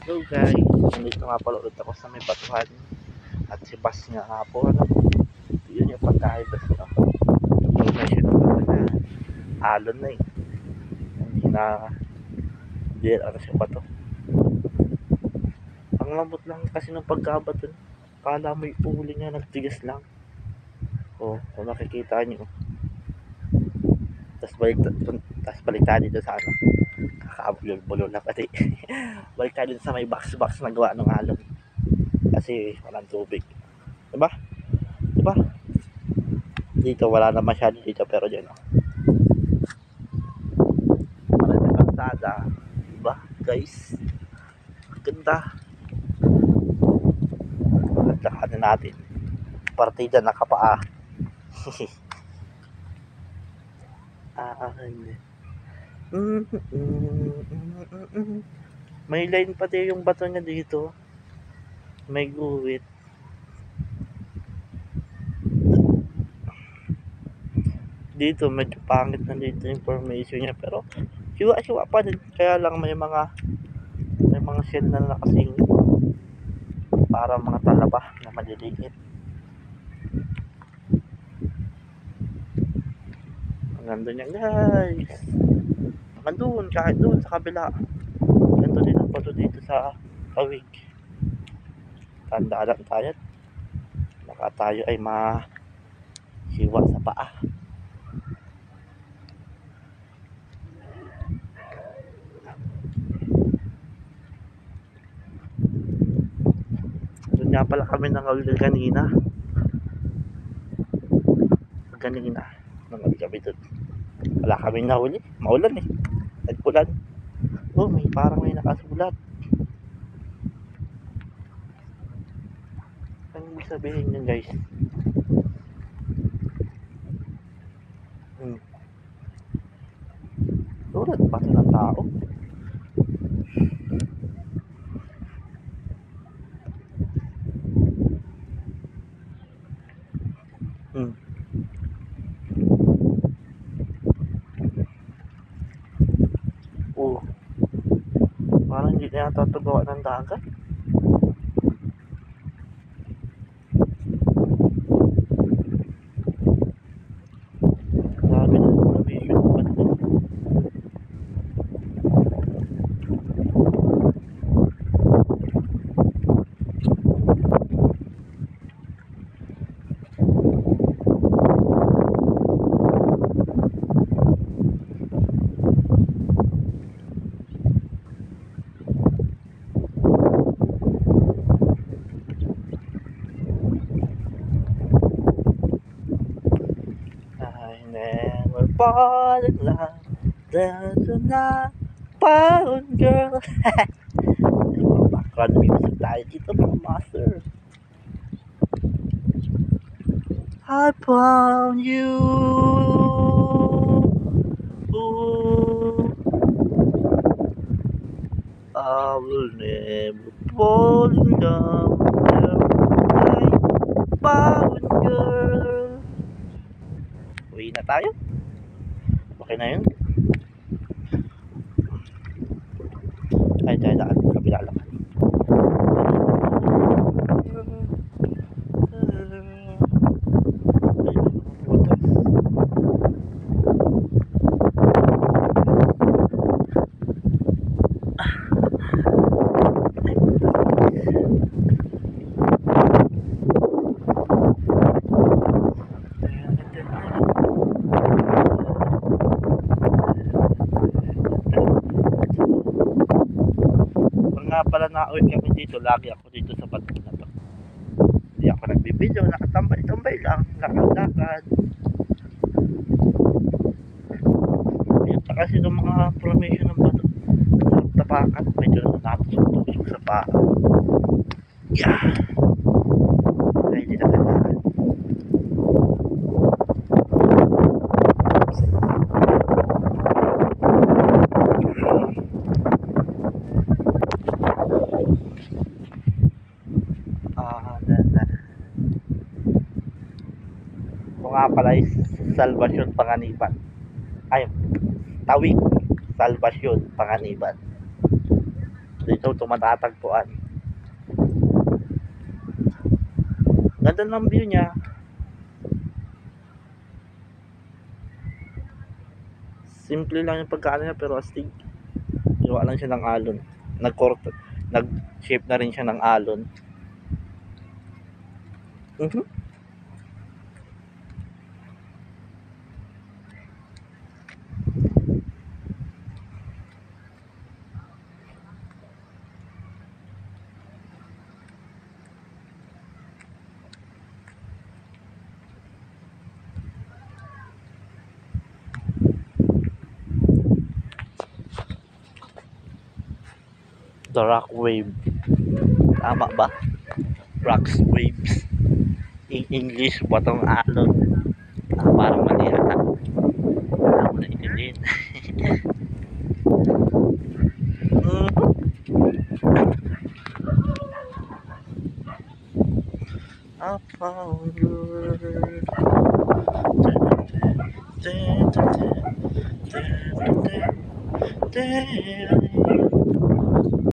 So guys, nandito nga pala ulit ako sa may batuhan at si Bas nga po yun yung pagkakaiba sa information na bato na alon na eh, hindi na ano siya bato. Ang lambot lang kasi ng pagkabato, kala mo yung uli niya nagtigas lang. Kung nakikita nyo, tas balik tayo dito sa ano, kakabulol na pati. Balik tayo dito sa may box na gawa ng alon kasi walang tubig, diba? Dito wala na masyado dito, pero dyan wala na kalsada, diba guys? Ganda. At natin partida nakapaa. May line pati yung bato niya dito, may guwit. Dito medyo pangit na dito yung formation niya, pero siwa pa din. Kaya lang may mga shell na nakasingit para mga talaba na maliliit. Ang ganda niya guys. Andun, kahit doon sa kabila, ganito din ang bato dito sa Kawig. Tanda lang tayo, baka tayo ay masiwa sa paa. Doon nga pala kami nangawil kanina nangawil kami doon. Wala kaming nahuli, maulan eh, nagpulan. May parang may nakasulat. Ano ibig sabihin yun guys? Sulat ba ito ng tao? Parang hindi na yata ito gawa ng dagat. Grabe na information ng bato. Never fall in love, there's not found girl. Background music tayo dito mga master. I found you. I will never fall in love, there's not found girl. Uwi na tayo. Okay na yun. Ay, daan kabila lang. Pala nauwi kami dito, lagi ako dito sa bato na to. Hindi ako nagbibideo, nakatambay-tambay lang, lakad-lakad. Ayun pa kasi ng mga formation ng bato sa tapakan, medyo natusok-tusok sa paa. Ay, hindi na kailangan. Nga pala is Salvacion Panganiban. Ay, Tawig Salvacion Panganiban. Dito ito matatagpuan. Ganda ng view niya. Simple lang yung pagkaano niya pero astig. Gawa lang siya ng alon. Nag-shape na rin siya ng alon. The rock wave. Tama ba? Rocks waves. In English, batong alon. Parang mali ata. Ako na inilin. I found you.